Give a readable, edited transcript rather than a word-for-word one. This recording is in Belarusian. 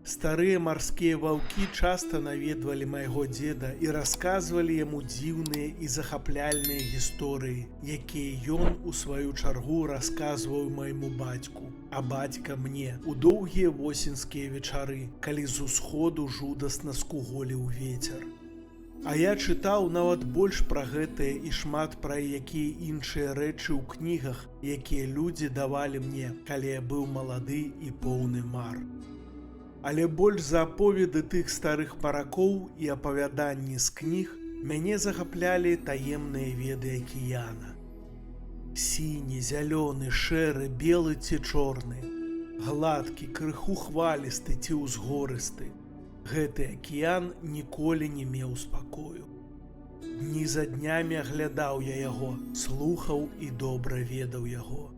Старыя марскія ваўкі часта наведвалі майго дзеда і расказвалі яму дзіўныя і захапляльныя гісторыі, якія ён у сваю чаргу расказваў майму бацьку, а бацька мне у доўгія восеньскія вечары, калі з усходу жудасна скуголіў вецер. А я чытаў нават больш пра гэтае і шмат пра якія іншыя рэчы ў кнігах, якія людзі давалі мне, калі я быў малады і поўны мар. Але больш за аповеды тых старых паракоў і апавяданні з кніг мяне захаплялі таемныя веды акіяна. Сіні, зялёны, шэры, белы ці чорны, гладкі, крыху хвалісты ці ўзгорысты. Гэты акіян ніколі не меў спакою. Дні за днямі аглядаў я яго, слухаў і добра ведаў яго.